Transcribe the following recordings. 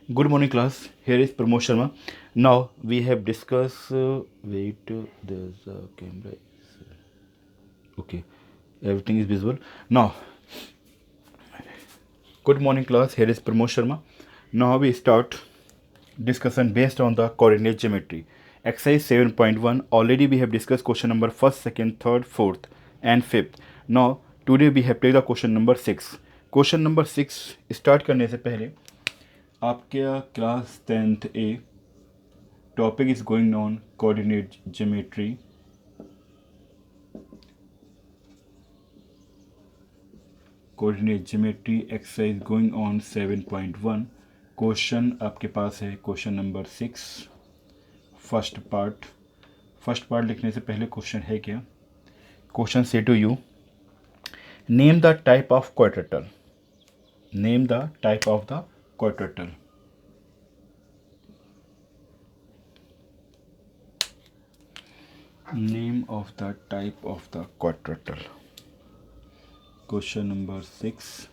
Good morning, class. Here is Pramod Sharma. Now we have discussed. Wait, there's a camera. Okay, everything is visible. Now, good morning, class. Here is Pramod Sharma. Now we start discussion based on the coordinate geometry. Exercise 7.1. Already we have discussed question number first, second, third, fourth, and fifth. Now today we have taken the question number 6. Question number 6 start करने से पहले आपके class 10th A topic is going on coordinate geometry. Coordinate geometry exercise going on 7.1. Question आपके पास है question number 6 first part लिखने से पहले question है क्या. क्वेश्चन से to you, name the type of quadrilateral. Name the type of the quadrilateral. Name of the type of the quadrilateral. Question number 6.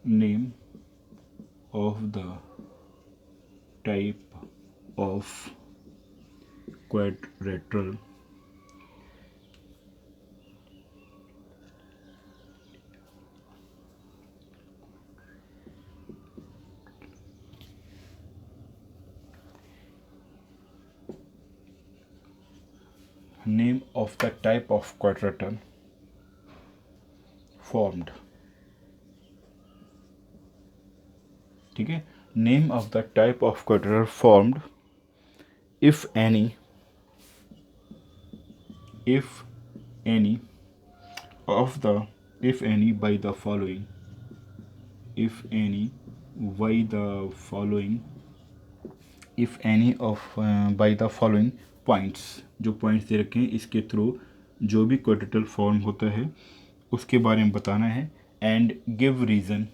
Name of the type of quadrilateral. Name of the type of quadrilateral formed. ठीक है. Name of the type of quadrilateral formed if any by the following. If any by the following points. जो points दे रखे हैं इसके through जो भी quadrilateral form होता है उसके बारे में बताना है. And give reason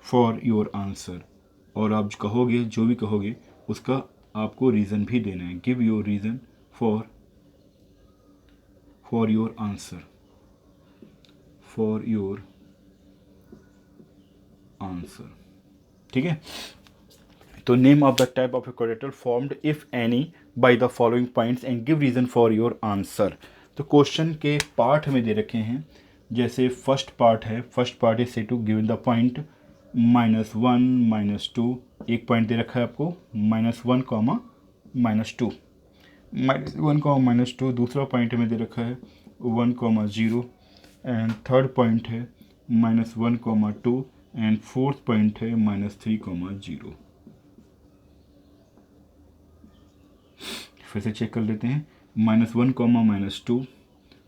for your answer. और आप जो भी कहोगे उसका आपको रीज़न भी देना है. Give your reason for your answer. ठीक है. तो name of the type of a quadrilateral formed if any by the following points and give reason for your answer. तो क्वेश्चन के पार्ट हमें दे रखे हैं. जैसे first part is say to given the point -1 -2. एक पॉइंट दे रखा है आपको -1, -2. -1, -2. दूसरा पॉइंट हमें दे रखा है 1, 0. एंड थर्ड पॉइंट है -1, 2. एंड फोर्थ पॉइंट है -3, 0. फिर से चेक कर लेते हैं. -1, -2,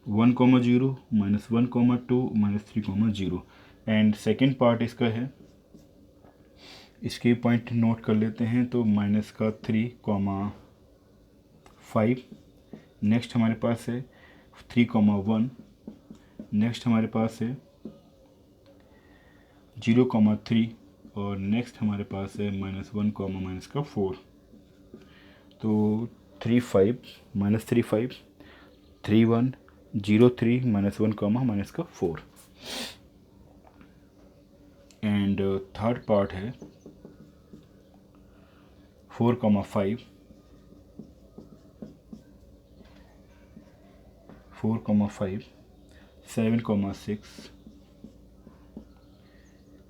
1, 0, -1, 2, -3, 0. एंड सेकेंड पार्ट इसका है. इसके पॉइंट नोट कर लेते हैं. तो -3, 5. नेक्स्ट हमारे पास है 3, 1. नेक्स्ट हमारे पास है 0, 3. और नेक्स्ट हमारे पास है -1, -4. तो 3, 5, -3, 5, 3, 1, 0, 3, -1, -4. एंड थर्ड पार्ट है 4, 5, 7, 6,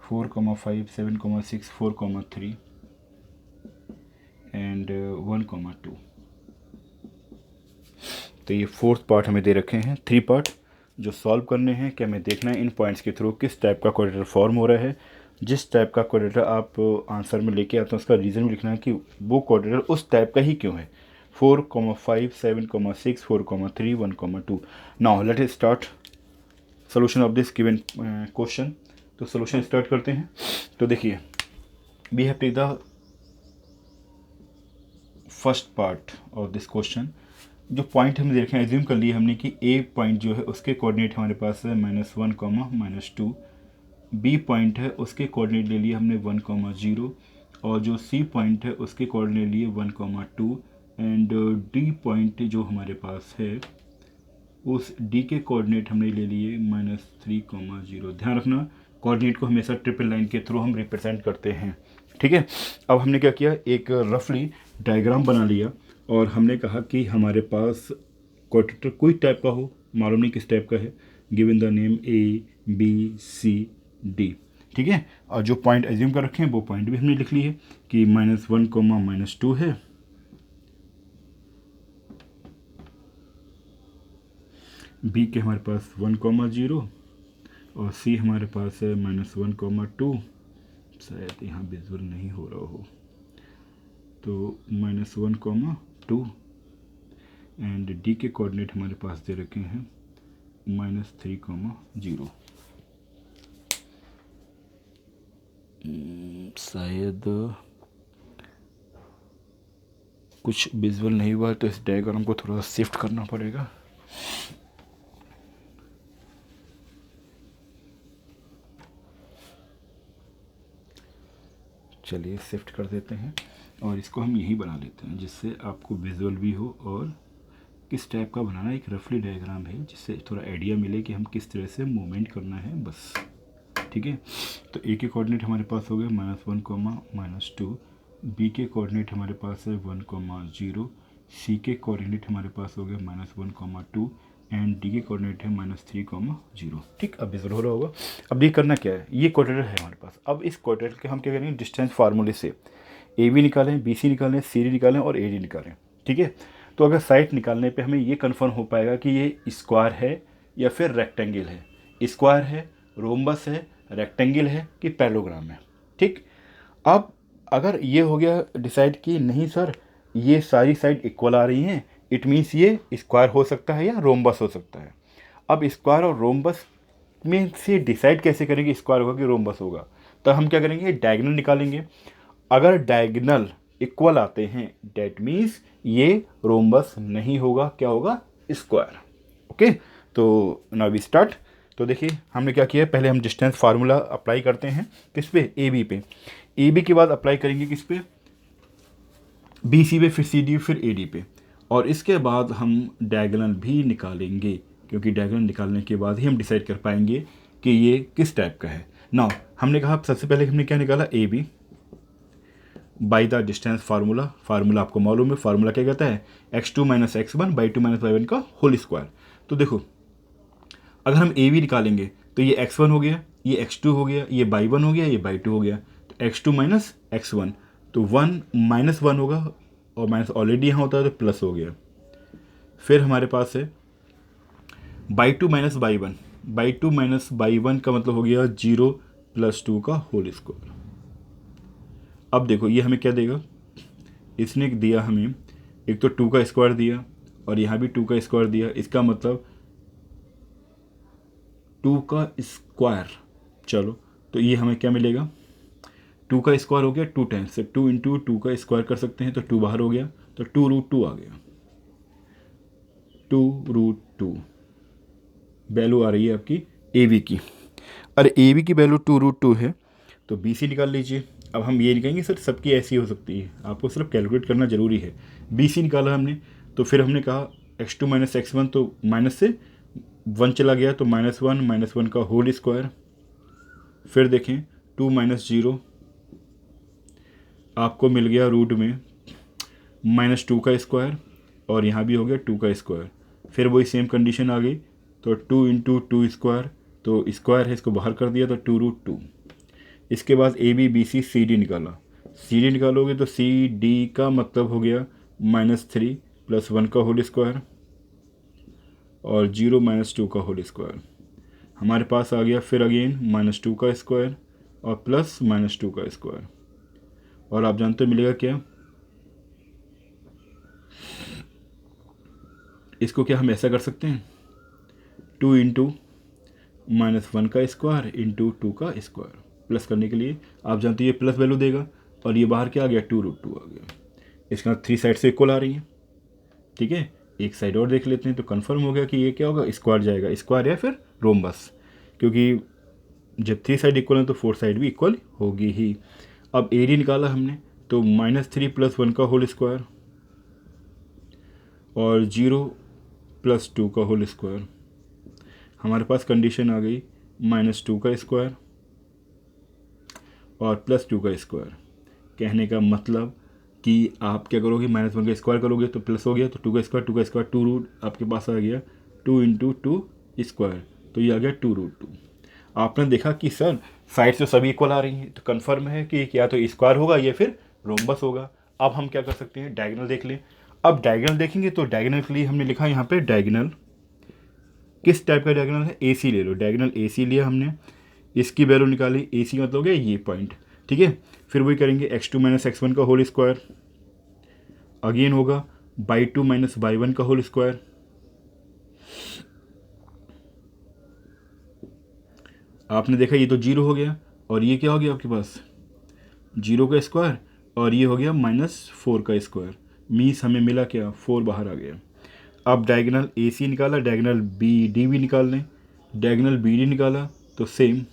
4, 5, 7, 6, 4, 3 एंड 1, 2. तो ये फोर्थ पार्ट हमें दे रखे हैं. 3 पार्ट जो सॉल्व करने हैं. क्या हमें देखना है इन पॉइंट्स के थ्रू किस टाइप का क्वाड्रेटर फॉर्म हो रहा है. जिस टाइप का क्वाड्रेटर आप आंसर में लेके आते हैं उसका रीज़न भी लिखना है कि वो क्वाड्रेटर उस टाइप का ही क्यों है. 4, 5, 7, 6, 4, 3, 1, 2. Now let us start solution of this given question. तो सोल्यूशन स्टार्ट करते हैं. तो देखिए, we have take the first part of this question. जो पॉइंट हम देखें एज्यूम कर लिए हमने कि ए पॉइंट जो है उसके कोऑर्डिनेट हमारे पास है -1, -2. बी पॉइंट है उसके कोऑर्डिनेट ले लिए हमने 1, 0. और जो सी पॉइंट है उसके कोऑर्डिनेट लिए 1, 2. एंड डी पॉइंट जो हमारे पास है उस डी के कोऑर्डिनेट हमने ले लिए -3,0। ध्यान रखना कोऑर्डिनेट को हमेशा ट्रिपल लाइन के थ्रू हम रिप्रेजेंट करते हैं, ठीक है। अब हमने क्या किया, एक रफली डायग्राम बना लिया और हमने कहा कि हमारे पास क्वाड्रेटर कोई टाइप का हो, मालूम नहीं किस टाइप का है, गिवन द नेम ABCD, ठीक है। और जो पॉइंट एज्यूम कर रखे हैं वो पॉइंट भी हमने लिख ली है कि -1, -2 है, बी के हमारे पास 1, 0 और सी हमारे पास है -1, 2। शायद यहाँ विजुअल नहीं हो रहा हो, तो -1, 2 एंड डी के कोऑर्डिनेट हमारे पास दे रखे हैं -3, 0। शायद कुछ विजुअल नहीं हुआ तो इस डायग्राम को थोड़ा सा शिफ्ट करना पड़ेगा। चलिए शिफ्ट कर देते हैं और इसको हम यही बना लेते हैं जिससे आपको विजुअल भी हो और किस टाइप का बनाना, एक रफली डायग्राम है जिससे थोड़ा आइडिया मिले कि हम किस तरह से मूवमेंट करना है, बस, ठीक है। तो ए के कोऑर्डिनेट हमारे पास हो गए -1, -2, बी के कोऑर्डिनेट हमारे पास है 1, 0, सी के कोऑर्डिनेट हमारे पास हो गए -1, 2 एंड डी के कोऑर्डिनेट है -3, 0, ठीक। अब विजुअल हो रहा होगा। अब ये करना क्या है, ये क्वाड्रेटर है हमारे पास। अब इस क्वाड्रेटर के हम क्या करेंगे, डिस्टेंस फार्मूले से ए बी निकालें, बी सी निकालें, सी डी निकालें और ए डी निकालें, ठीक है। तो अगर साइड निकालने पे हमें ये कंफर्म हो पाएगा कि ये स्क्वायर है या फिर रेक्टेंगल है, स्क्वायर है, रोम्बस है, रेक्टेंगल है कि पैरेललोग्राम है, ठीक। अब अगर ये हो गया डिसाइड कि नहीं सर ये सारी साइड इक्वल आ रही हैं, इट मीन्स ये स्क्वायर हो सकता है या रोम्बस हो सकता है। अब स्क्वायर और रोम्बस में से डिसाइड कैसे करेंगे स्क्वायर होगा कि रोम्बस होगा, तो हम क्या करेंगे, डायगोनल निकालेंगे। अगर डायगोनल इक्वल आते हैं डेट मीन्स ये रोम्बस नहीं होगा, क्या होगा, स्क्वायर, ओके। तो नाउ वी स्टार्ट। तो देखिए हमने क्या किया, पहले हम डिस्टेंस फार्मूला अप्लाई करते हैं किस पे, ए बी पे, ए बी के बाद अप्लाई करेंगे किस पे, बी सी पे, फिर सी डी, फिर ए डी पे, और इसके बाद हम डायगोनल भी निकालेंगे क्योंकि डायगोनल निकालने के बाद ही हम डिसाइड कर पाएंगे कि ये किस टाइप का है। नाउ हमने कहा सबसे पहले हमने क्या निकाला, A B by the distance formula. Formula आपको मालूम है, फार्मूला क्या कहता है, x2 - x1 / 2 - y1 का होल स्क्वायर। तो देखो अगर हम ए बी निकालेंगे तो ये x1 हो गया, ये x2 हो गया, ये y1 हो गया, ये y2 हो गया, तो x2 - x1 तो 1 - 1 होगा और माइनस ऑलरेडी यहाँ होता है तो प्लस हो गया। फिर हमारे पास है y2 - y1, y2 - y1 का मतलब हो गया 0 + 2 का होल स्क्वायर। अब देखो ये हमें क्या देगा, इसने दिया हमें एक तो 2 का स्क्वायर दिया और यहाँ भी 2 का स्क्वायर दिया, इसका मतलब 2 का स्क्वायर। चलो तो ये हमें क्या मिलेगा, 2 का स्क्वायर हो गया 2 टाइम्स से, 2 × 2 का स्क्वायर कर सकते हैं तो 2 बाहर हो गया, तो 2√2 आ गया, 2√2 वैल्यू आ रही है आपकी ए बी की। अरे ए बी की वैल्यू 2√2 है तो बी सी निकाल लीजिए। अब हम ये निकालेंगे सर सबकी ऐसी हो सकती है, आपको सिर्फ कैलकुलेट करना ज़रूरी है। बी सी निकाला हमने तो फिर हमने कहा x2 - x1 तो माइनस से 1 चला गया तो -1 - 1 का होल स्क्वायर। फिर देखें 2 - 0 आपको मिल गया रूट में -2 का स्क्वायर और यहाँ भी हो गया 2 का स्क्वायर। फिर वही सेम कंडीशन आ गई तो 2 × 2 स्क्वायर, तो स्क्वायर है इसको बाहर कर दिया तो 2√2। इसके बाद A B B C C D निकाला, सी डी निकालोगे तो सी डी का मतलब हो गया -3 + 1 का होल स्क्वायर और 0 - 2 का होल स्क्वायर। हमारे पास आ गया फिर अगेन -2 का स्क्वायर और प्लस -2 का स्क्वायर, और आप जानते हो मिलेगा क्या, इसको क्या हम ऐसा कर सकते हैं 2 × -1 का स्क्वायर × 2 का स्क्वायर। प्लस करने के लिए आप जानते हैं ये प्लस वैल्यू देगा और ये बाहर क्या आ गया 2√2 आ गया। इसके बाद 3 साइड से इक्वल आ रही हैं, ठीक है। एक साइड और देख लेते हैं तो कंफर्म हो गया कि ये क्या होगा, स्क्वायर जाएगा, स्क्वायर या फिर रोम्बस, क्योंकि जब 3 साइड इक्वल है तो 4 साइड भी इक्वल होगी ही। अब ए डी निकाला हमने तो -3 + 1 का होल स्क्वायर और 0 + 2 का होल स्क्वायर। हमारे पास कंडीशन आ गई -2 का स्क्वायर और +2 का स्क्वायर। कहने का मतलब कि आप क्या करोगे, -1 का स्क्वायर करोगे तो प्लस हो गया, तो 2 का स्क्वायर 2 रूट आपके पास आ गया 2 × 2 स्क्वायर, तो ये आ गया 2√2। आपने देखा कि सर साइड से सभी इक्वल आ रही हैं, तो कन्फर्म है कि या तो स्क्वायर होगा या फिर रोम्बस होगा। अब हम क्या कर सकते हैं, डायगोनल देख लें। अब डायगोनल देखेंगे तो डायगोनल के लिए हमने लिखा यहाँ पे डायगोनल, किस टाइप का डायगोनल है, AC ले लो। डायगोनल AC लिया हमने, इसकी वैल्यू निकाली, AC मतलब हो गया ये पॉइंट, ठीक है। फिर वही करेंगे x2 - x1 का होल स्क्वायर, अगेन होगा by2 - by1 का होल स्क्वायर। आपने देखा ये तो 0 हो गया, और ये क्या हो गया आपके पास 0 का स्क्वायर, और ये हो गया -4 का स्क्वायर। मीन्स हमें मिला क्या, 4 बाहर आ गया। अब डायगोनल AC निकाला, डायगोनल BD भी निकाल लें। डायगोनल BD निकाला तो सेम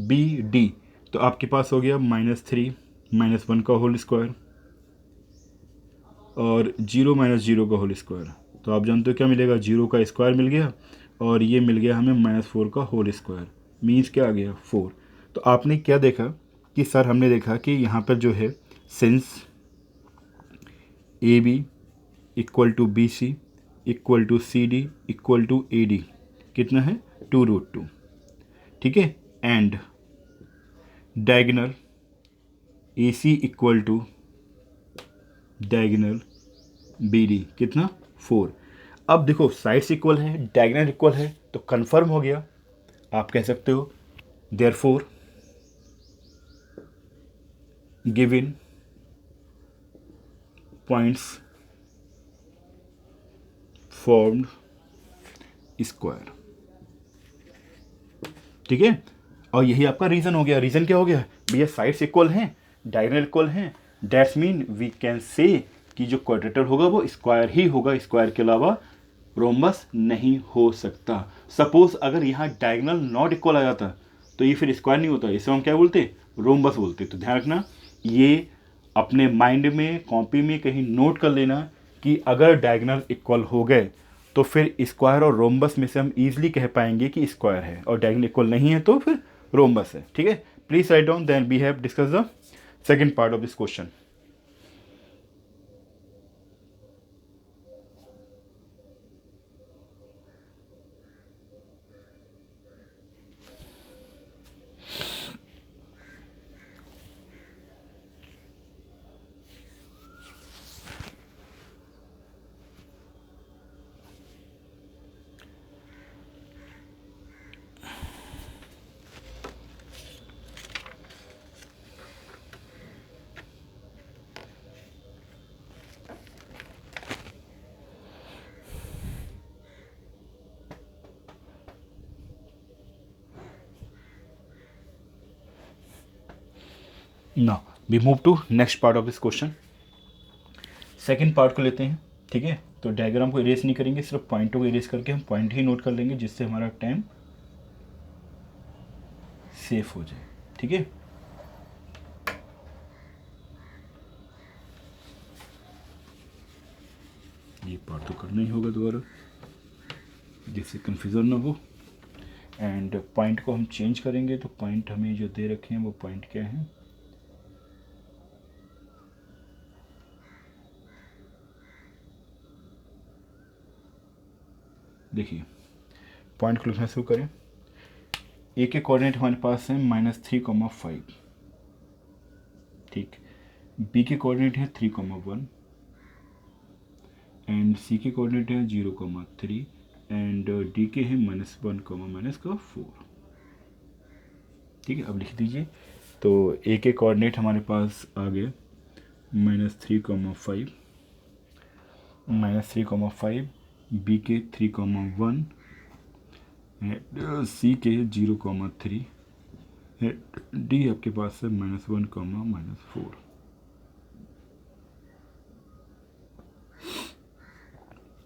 BD, तो आपके पास हो गया -3 - 1 का होल स्क्वायर और 0 - 0 का होल स्क्वायर। तो आप जानते हो क्या मिलेगा, 0 का स्क्वायर मिल गया, और ये मिल गया हमें -4 का होल स्क्वायर। मीन्स क्या आ गया 4। तो आपने क्या देखा कि सर हमने देखा कि यहाँ पर जो है since AB = BC = CD = AD कितना है 2√2, ठीक है। And diagonal AC = diagonal BD कितना 4। अब देखो साइड्स इक्वल है, डायगोनल इक्वल है, तो कंफर्म हो गया। आप कह सकते हो therefore given points formed square, ठीक है। और यही आपका रीज़न हो गया। रीज़न क्या हो गया भैया, साइड्स इक्वल हैं, डायगोनल इक्वल हैं, that's mean we can say कि जो क्वाड्रेटर होगा वो स्क्वायर ही होगा, स्क्वायर के अलावा रोम्बस नहीं हो सकता। सपोज अगर यहाँ डायगोनल नॉट इक्वल आ जाता तो ये फिर स्क्वायर नहीं होता, इसे हम क्या बोलते, रोम्बस बोलते। तो ध्यान रखना, ये अपने माइंड में कॉपी में कहीं नोट कर लेना कि अगर डायगोनल इक्वल हो गए तो फिर स्क्वायर और रोम्बस में से हम इजीली कह पाएंगे कि स्क्वायर है, और डायगोनल इक्वल नहीं है तो फिर रोम्बस है, ठीक है। Please write down, then we have discuss the second part of this question. Now we move to next part of this question. Second part को लेते हैं, ठीक है। तो डायग्राम को इरेज नहीं करेंगे, सिर्फ पॉइंटों को इरेज करके हम पॉइंट ही नोट कर लेंगे, जिससे हमारा टाइम सेफ हो जाए, ठीक है। ये पार्ट तो करना ही होगा दोबारा, जिससे कंफ्यूजन ना हो। एंड पॉइंट को हम चेंज करेंगे, तो पॉइंट हमें जो दे रखे हैं वो पॉइंट क्या है, देखिए पॉइंट को लिखना शुरू करें। ए के कोऑर्डिनेट हमारे पास है -3,5, ठीक। बी के कोऑर्डिनेट है 3,1 एंड सी के कोऑर्डिनेट है 0,3 एंड डी के है -1,-4, ठीक है। अब लिख दीजिए, तो ए के कोऑर्डिनेट हमारे पास आ गए -3,5, बी के 3,1 सी के 0,3, डी आपके पास है -1, -4।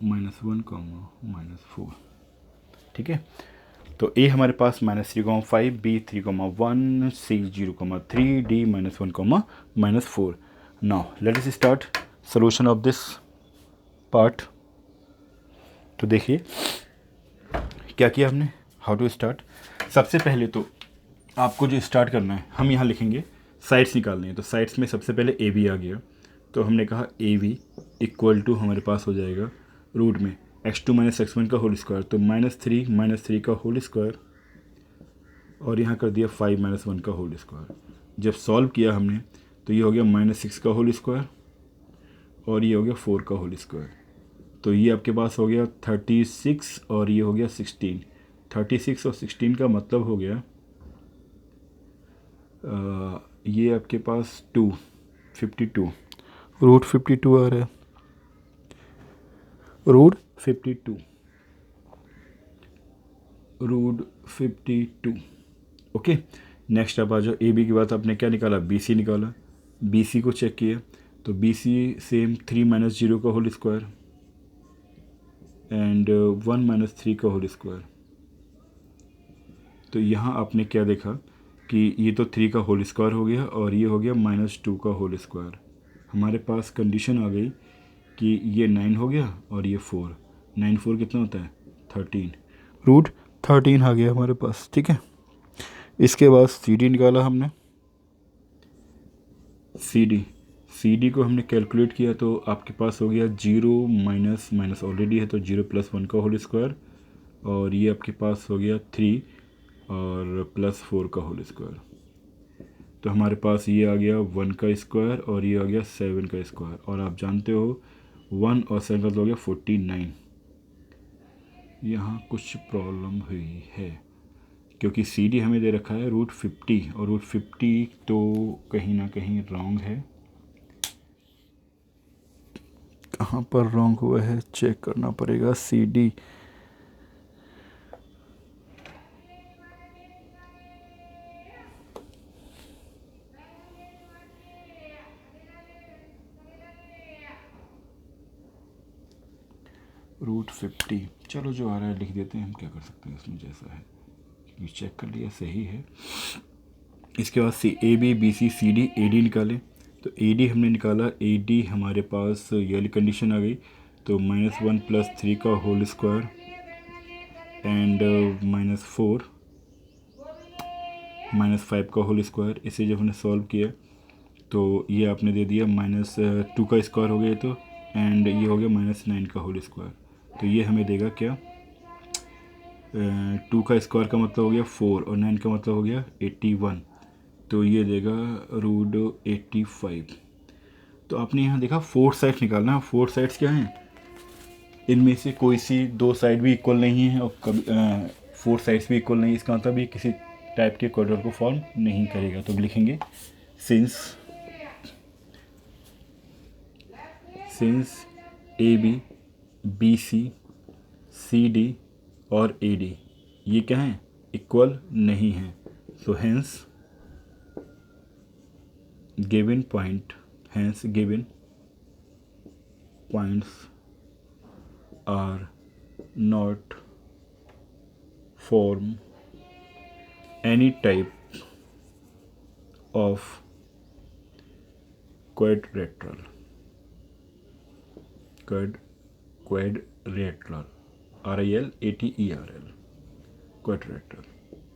-1, -4, ठीक है। तो ए हमारे पास -3,5, B 3,1, C 0,3, D -1, -4। Now let us start solution of this part. तो देखिए क्या किया हमने, हाउ टू स्टार्ट। सबसे पहले तो आपको जो स्टार्ट करना है, हम यहाँ लिखेंगे साइड्स निकालने हैं। तो साइड्स में सबसे पहले ए बी आ गया, तो हमने कहा ए बी इक्वल टू हमारे पास हो जाएगा रूट में x2 माइनस x1 का होल स्क्वायर, तो -3 का होल स्क्वायर, और यहाँ कर दिया 5 माइनस 1 का होल स्क्वायर। जब सॉल्व किया हमने तो ये हो गया -6 का होल स्क्वायर और ये हो गया 4 का होल स्क्वायर। तो ये आपके पास हो गया 36 और ये हो गया 16। 36 और 16 का मतलब हो गया ये आपके पास 52 रूट 52 आ रहा है, रूट 52। ओके, नेक्स्ट आप आ जाओ, ए बी के बाद आपने क्या निकाला, बी सी निकाला। बी सी को चेक किया तो बी सी सेम 3 माइनस 0 का होल स्क्वायर एंड 1 माइनस 3 का होल स्क्वायर। तो यहाँ आपने क्या देखा कि ये तो 3 का होल स्क्वायर हो गया और ये हो गया -2 का होल स्क्वायर। हमारे पास कंडीशन आ गई कि ये 9 हो गया और ये 4, 9 4 कितना होता है 13, रूट 13 आ गया हमारे पास। ठीक है, इसके बाद सी डी निकाला हमने। सी डी को हमने कैलकुलेट किया तो आपके पास हो गया 0 माइनस माइनस ऑलरेडी है तो 0 + 1 का होल स्क्वायर, और ये आपके पास हो गया 3 और +4 का होल स्क्वायर। तो हमारे पास ये आ गया 1 का स्क्वायर और ये आ गया 7 का स्क्वायर, और आप जानते हो 1 और 7 का तो हो गया 49। यहाँ कुछ प्रॉब्लम हुई है क्योंकि सी डी हमें दे रखा है रूट 50 और रूट 50 तो कहीं ना कहीं रॉन्ग है। कहाँ पर रॉन्ग हुआ है चेक करना पड़ेगा। सी डी रूट 50, चलो जो आ रहा है लिख देते हैं, हम क्या कर सकते हैं इसमें, जैसा है ये चेक कर लिया सही है। इसके बाद C A B B C C D A D निकाले। तो ए डी हमने निकाला, ए डी हमारे पास ये वाली कंडीशन आ गई, तो -1 + 3 का होल स्क्वायर एंड -4 -5 का होल स्क्वायर। इसे जब हमने सॉल्व किया तो ये आपने दे दिया -2 का स्क्वायर हो गया, तो एंड ये हो गया -9 का होल स्क्वायर। तो ये हमें देगा क्या, 2 का स्क्वायर का मतलब हो गया 4 और 9 का मतलब हो गया 81, तो ये देगा रूट 85। तो आपने यहाँ देखा 4 साइड्स निकालना है। 4 साइड्स क्या हैं, इनमें से कोई सी 2 साइड भी इक्वल नहीं है और कभी 4 साइड्स भी इक्वल नहीं है, इसका मतलब ये किसी टाइप के क्वाड्रेटर को फॉर्म नहीं करेगा। तो लिखेंगे since A B B C C D और ए डी ये क्या हैं, इक्वल नहीं हैं। So hence given points are not form any type of quadrilateral RILATERL quadrilateral.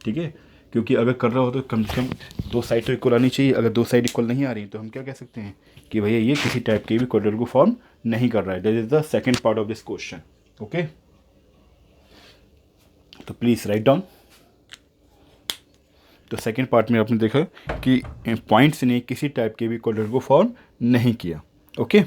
ठीक है, क्योंकि अगर कर रहा हो तो कम से कम 2 साइड तो इक्वल आनी चाहिए। अगर 2 साइड इक्वल नहीं आ रही तो हम क्या कह सकते हैं कि भैया ये किसी टाइप के भी क्वाड्रिलेटरल को फॉर्म नहीं कर रहा है। That is the second part of this question. Okay, तो प्लीज़ राइट डाउन। तो सेकंड पार्ट में आपने देखा कि पॉइंट्स ने किसी टाइप के भी क्वाड्रिलेटरल को फॉर्म नहीं किया। Okay,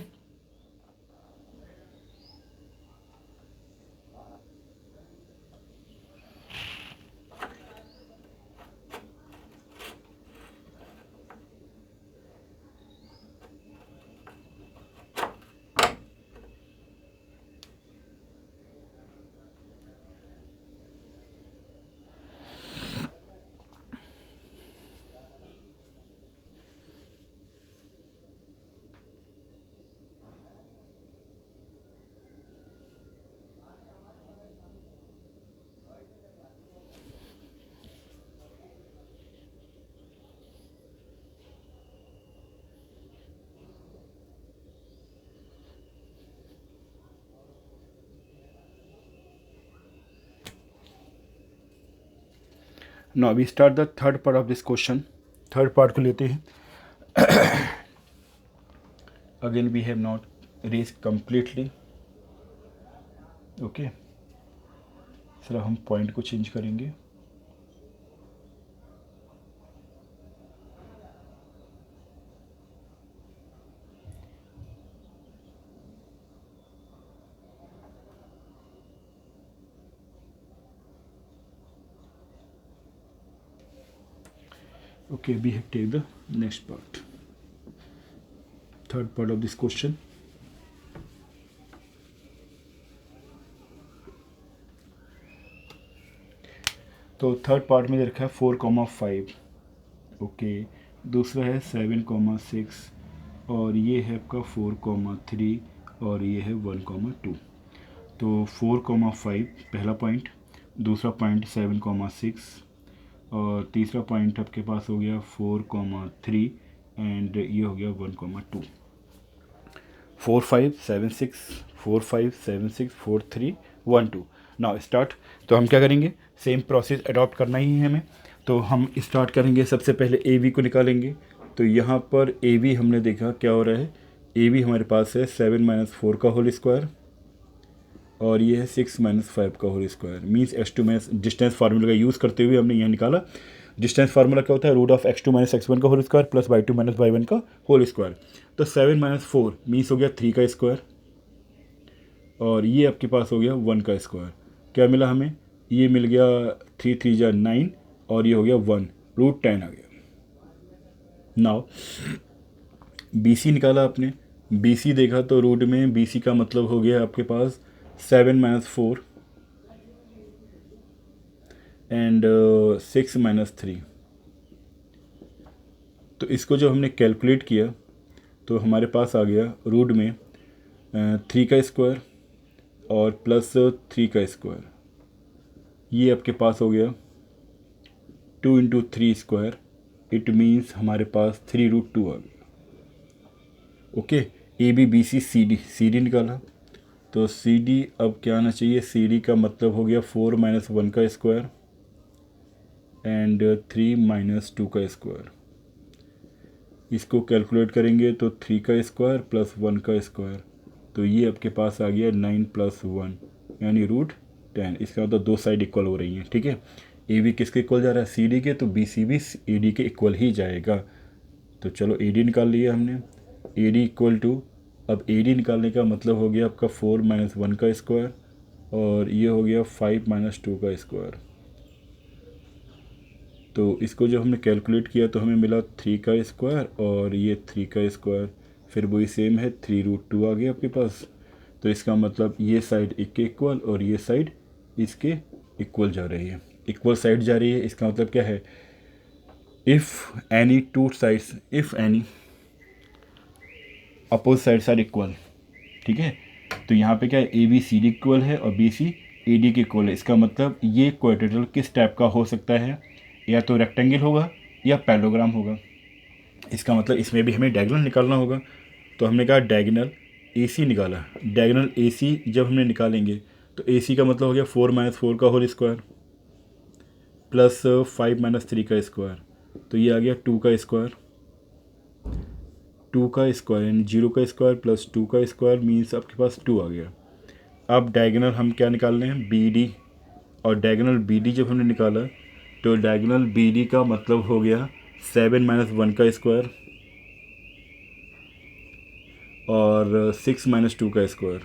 now we start the third part of this question. Third part को लेते हैं। Again we have not raise completely. Okay, sir हम पॉइंट को चेंज करेंगे। Okay, we have take the next part, third part of this question. तो third part में दे रखा है 4,5। ओके, दूसरा है 7,6 और ये है आपका 4,3 और ये है 1,2। तो 4,5 पहला पॉइंट, दूसरा पॉइंट 7,6 और तीसरा पॉइंट आपके पास हो गया 4,3 एंड ये हो गया 1,2। 4 5 7 6 4 5 7 6 4 3 1 2। Now start. तो हम क्या करेंगे, सेम प्रोसेस अडॉप्ट करना ही है हमें। तो हम स्टार्ट करेंगे, सबसे पहले ए वी को निकालेंगे। तो यहाँ पर ए वी हमने देखा क्या हो रहा है, ए वी हमारे पास है 7 - 4 का होल स्क्वायर और ये है 6 - 5 का whole square. Means x2 minus distance formula का यूज़ करते हुए हमने यहाँ निकाला। डिस्टेंस फार्मूला क्या होता है, √(x2 - x1) का whole square plus y2 - y1 का होल स्क्वायर। तो 7 - 4 मीन्स हो गया 3 का स्क्वायर और ये आपके पास हो गया 1 का स्क्वायर। क्या मिला हमें, ये मिल गया 3 3 जा 9 और ये हो गया 1, √10 आ गया। नाउ BC निकाला आपने, BC देखा तो रूट में BC का मतलब हो गया आपके पास 7 - 4 एंड 6 - 3। तो इसको जो हमने कैलकुलेट किया तो हमारे पास आ गया रूट में 3 का स्क्वायर और प्लस 3 का स्क्वायर। ये आपके पास हो गया 2 × 3 स्क्वायर। इट मीन्स हमारे पास 3√2 आ गया। ओके, AB BC CD निकाला तो CD अब क्या आना चाहिए, CD का मतलब हो गया 4 - 1 का स्क्वायर एंड 3 - 2 का स्क्वायर। इसको कैलकुलेट करेंगे तो 3 का स्क्वायर प्लस 1 का स्क्वायर, तो ये आपके पास आ गया 9 + 1 यानी √10। इसका मतलब दो साइड इक्वल हो रही हैं। ठीक है, ए बी किसके इक्वल जा रहा है, CD के, तो BC भी AD के इक्वल ही जाएगा। तो चलो AD निकाल लिया हमने। AD इक्वल टू, अब AD निकालने का मतलब हो गया आपका 4 - 1 का स्क्वायर और ये हो गया 5 - 2 का स्क्वायर। तो इसको जो हमने कैलकुलेट किया तो हमें मिला 3 का स्क्वायर और ये 3 का स्क्वायर, फिर वही सेम है 3√2 आ गया आपके पास। तो इसका मतलब ये साइड इसके इक्वल और ये साइड इसके इक्वल जा रही है, इक्वल साइड जा रही है। इसका मतलब क्या है, if any two sides, if any oppose sides are equal. ठीक है, तो यहाँ पे क्या है, AB CD इक्वल है और BC AD के इक्वल है। इसका मतलब ये क्वाड्रेटरल किस टाइप का हो सकता है, या तो रेक्टेंगल होगा या पैरेललोग्राम होगा। इसका मतलब इसमें भी हमें डायगोनल निकालना होगा। तो हमने कहा डायगोनल AC निकाला। डायगोनल AC जब हमने निकालेंगे तो AC का मतलब हो गया 4 - 4 का होल स्क्वायर प्लस 5 - 3 का स्क्वायर, तो ये आ गया 2 का स्क्वायर। 2 का स्क्वायर यानी 0 का स्क्वायर प्लस 2 का स्क्वायर मीन्स आपके पास 2 आ गया। अब डायगोनल हम क्या निकाल रहे हैं, BD, और डायगोनल BD जब हमने निकाला तो डायगोनल BD का मतलब हो गया 7 - 1 का स्क्वायर और 6 - 2 का स्क्वायर।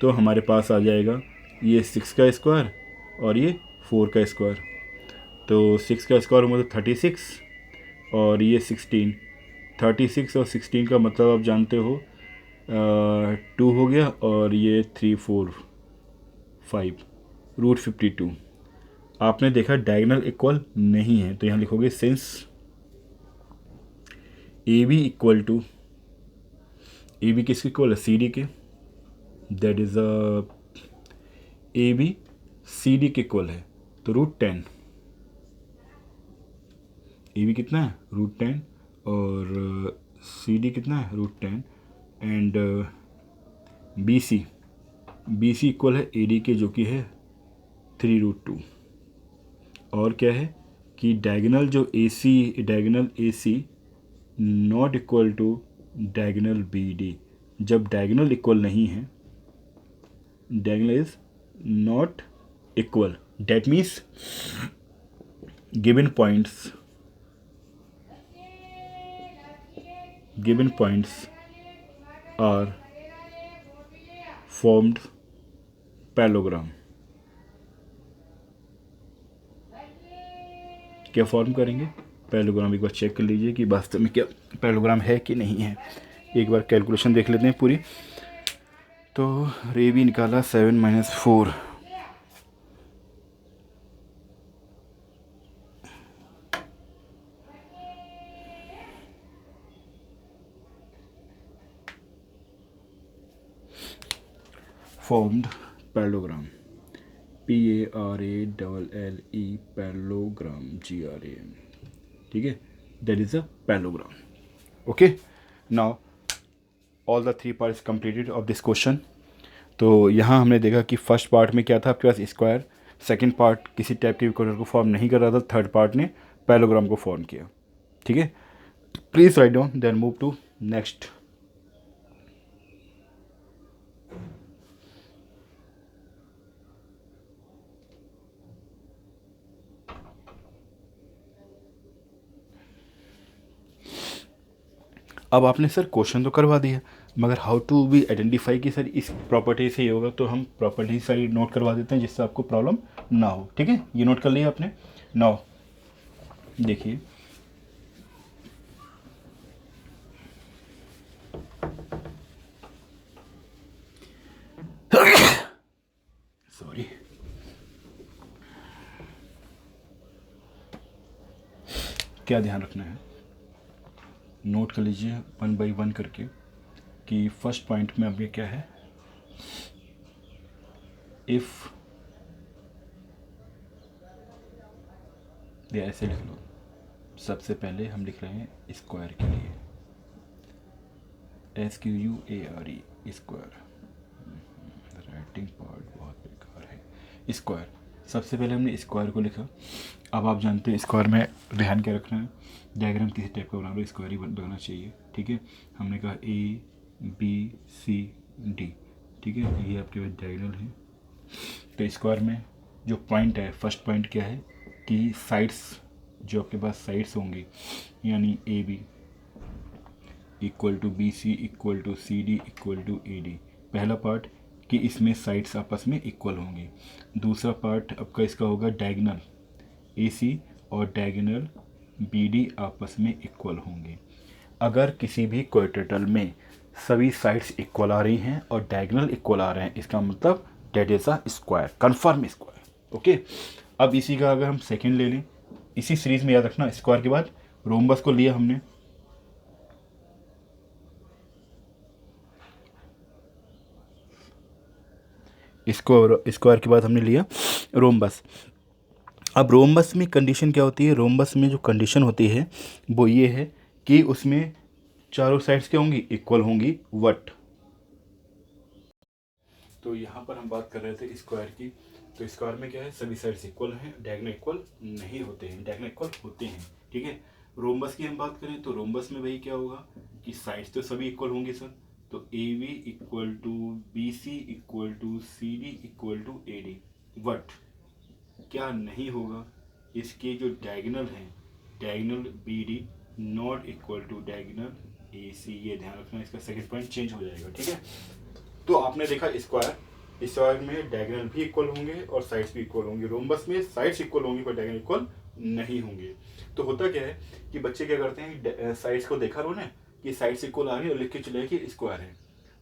तो हमारे पास आ जाएगा ये 6 का स्क्वायर और ये 4 का स्क्वायर। तो 6 का स्क्वायर मतलब 36 और ये 16। 36 और 16 का मतलब आप जानते हो 2 हो गया और ये 3 4 5 √52। आपने देखा डायगोनल इक्वल नहीं है तो यहाँ लिखोगे since AB equal to, AB किसके इक्वल है, CD के, दैट इज़ AB CD के इक्वल है तो √10। AB कितना है, √10 और CD कितना है, √10 एंड BC इक्वल है AD के जो कि है 3√2। और क्या है कि डायगोनल जो diagonal A C not equal to diagonal B D. जब डायगोनल इक्वल नहीं है, diagonal is not equal, that means given points are formed parallelogram. क्या फॉर्म करेंगे? पैरेललोग्राम। एक बार चेक कर लीजिए कि वास्तव में क्या पैरेललोग्राम है कि नहीं है। एक बार कैलकुलेशन देख लेते हैं पूरी। तो रे भी निकाला 7 - 4, formed parallelogram, PARALLE parallelogram, GRAM, ठीक है, that is a parallelogram. Okay, now all the 3 parts completed of this question. तो यहाँ हमने देखा कि फर्स्ट पार्ट में क्या था आपके पास स्क्वायर, सेकंड पार्ट किसी टाइप के इक्वेशन को फॉर्म नहीं कर रहा था, थर्ड पार्ट ने पैरेललोग्राम को फॉर्म किया। ठीक है, please write down then move to next. अब आपने सर क्वेश्चन तो करवा दिया, मगर हाउ टू बी आइडेंटिफाई कि सर इस प्रॉपर्टी से ही होगा, तो हम प्रॉपर्टी सारी नोट करवा देते हैं जिससे आपको प्रॉब्लम ना हो। ठीक है, ये नोट कर लिया आपने। नाउ देखिए, सॉरी, क्या ध्यान रखना है, नोट कर लीजिए 1 by 1 करके कि फर्स्ट पॉइंट में अब ये क्या है, इफ़ ये ऐसे लिख लो। सबसे पहले हम लिख रहे हैं स्क्वायर के लिए, SQUARE स्क्वायर। राइटिंग पार्ट बहुत बेकार है। स्क्वायर, सबसे पहले हमने स्क्वायर को लिखा। अब आप जानते हैं स्क्वायर में ध्यान क्या रखना है, डायग्राम किसी टाइप का बना लो, स्क्वायर ही बनाना चाहिए। ठीक है, हमने कहा ABCD। ठीक है, ये आपके पास डायगोनल है। तो स्क्वायर में जो पॉइंट है, फर्स्ट पॉइंट क्या है कि साइड्स, जो आपके पास साइड्स होंगी, यानी AB = BC = CD = AD। पहला पार्ट कि इसमें साइड्स आपस में इक्वल होंगी। दूसरा पार्ट आपका इसका होगा डायगोनल AC और डायगोनल BD आपस में इक्वल होंगे। अगर किसी भी क्वाड्रेटल में सभी साइड्स इक्वल आ रही हैं और डायगोनल इक्वल आ रहे हैं, इसका मतलब that is a square, confirm square. Okay, अब इसी का अगर हम सेकंड ले लें, इसी सीरीज में याद रखना, स्क्वायर के बाद रोम्बस को लिया हमने, इसको स्क्वायर के बाद हमने लिया रोम्बस। अब रोम्बस में कंडीशन क्या होती है, रोम्बस में जो कंडीशन होती है वो ये है कि उसमें चारों साइड्स क्या होंगी, इक्वल होंगी। वट, तो यहाँ पर हम बात कर रहे थे स्क्वायर की, तो स्क्वायर में क्या है, सभी साइड्स इक्वल हैं, डायगोनल इक्वल नहीं होते हैं, डायगोनल इक्वल होते हैं। ठीक है, रोम्बस की हम बात करें तो रोम्बस में वही क्या होगा कि साइड्स तो सभी इक्वल होंगे सर, तो AB = BC = CD = AD। But क्या नहीं होगा, इसके जो डायगोनल हैं, diagonal BD not equal to diagonal AC। ये ध्यान रखना, इसका सेकंड पॉइंट चेंज हो जाएगा। ठीक है, तो आपने देखा स्क्वायर में डायगोनल भी इक्वल होंगे और साइड्स भी इक्वल होंगे। रोम्बस में साइड्स इक्वल होंगी पर डायगोनल इक्वल नहीं होंगे। तो होता क्या है कि बच्चे क्या करते हैं, साइड्स को देखा उन्होंने कि साइड्स इक्वल आ रही है और लिख के चले कि स्क्वायर है।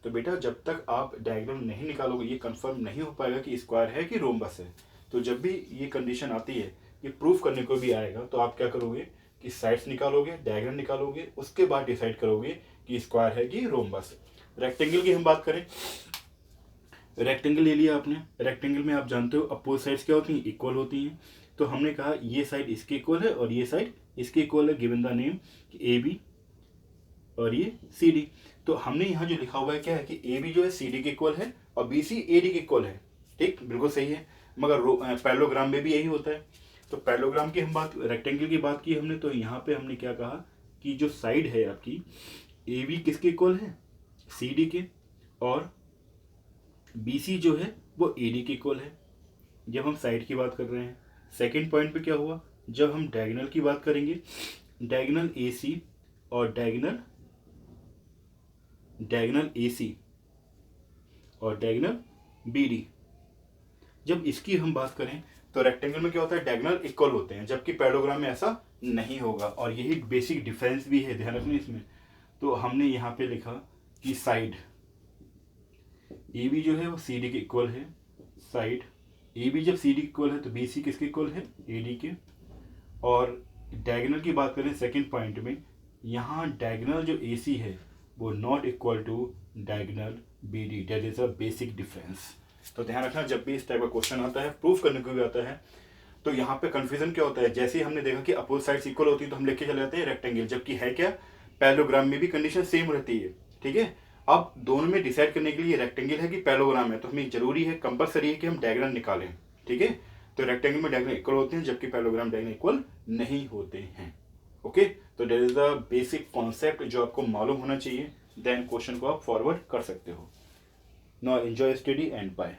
तो बेटा जब तक आप डायगोनल नहीं निकालोगे, ये कंफर्म नहीं हो पाएगा कि स्क्वायर है कि रोम्बस है। तो जब भी ये कंडीशन आती है, ये प्रूफ करने को भी आएगा, तो आप क्या करोगे कि साइड्स निकालोगे, डायगोनल निकालोगे, उसके बाद डिसाइड करोगे कि स्क्वायर है कि रोम्बस। रेक्टेंगल की हम बात करें, रेक्टेंगल ले लिया आपने, रेक्टेंगल में आप जानते हो अपोज साइड्स क्या होती हैं, इक्वल होती हैं। तो हमने कहा ये साइड इसके इक्वल है और ये साइड इसके इक्वल है, गिवन द नेम कि AB और ये CD। तो हमने यहाँ जो लिखा हुआ है क्या है कि AB जो है CD के इक्वल है और BC AD के इक्वल है। ठीक, बिल्कुल सही है, मगर पैरेललोग्राम में भी यही होता है। तो पैरेललोग्राम की हम बात, रेक्टेंगल की बात की हमने, तो यहाँ पे हमने क्या कहा कि जो साइड है आपकी ए बी किसके इक्वल है, सी डी के, और बी सी जो है वो ए डी के इक्वल है, जब हम साइड की बात कर रहे हैं। सेकेंड पॉइंट पे क्या हुआ, जब हम डायगोनल की बात करेंगे, डायगोनल ए सी और डायगोनल ए सी और डायगोनल बी डी, जब इसकी हम बात करें तो रेक्टेंगल में क्या होता है, डायगोनल इक्वल होते हैं, जबकि पैरेललोग्राम में ऐसा नहीं होगा, और यही बेसिक डिफरेंस भी है, ध्यान रखना इसमें। तो हमने यहाँ पे लिखा कि साइड ए बी जो है वो सी डी के इक्वल है, साइड ए बी जब सी डी इक्वल है तो बी सी किसके इक्वल है, ए डी के। और डायगोनल की बात करें सेकेंड पॉइंट में, यहाँ डायगोनल जो ए सी है वो not equal to diagonal B D, that is a basic difference. तो ध्यान रखना जब भी इस टाइप का क्वेश्चन आता है, प्रूफ करने को भी आता है, तो यहाँ पे कंफ्यूजन क्या होता है, जैसे ही हमने देखा कि अपोजिट साइड्स इक्वल होती है तो हम लेके चले जाते हैं रेक्टेंगल, जबकि है क्या, पैरेललोग्राम में भी कंडीशन सेम रहती है, ठीक है। अब दोनों में डिसाइड करने के लिए रेक्टेंगल है कि पैरेललोग्राम है, तो हमें जरूरी है, कंपलसरी है कि हम डायगोनल निकालें, ठीक है। तो रेक्टेंगल में डायगोनल इक्वल होते हैं, जबकि पैरेललोग्राम डायगोनल इक्वल नहीं होते हैं, ओके। तो that is the basic concept जो आपको मालूम होना चाहिए, देन क्वेश्चन को आप फॉरवर्ड कर सकते हो। Now enjoy study and bye.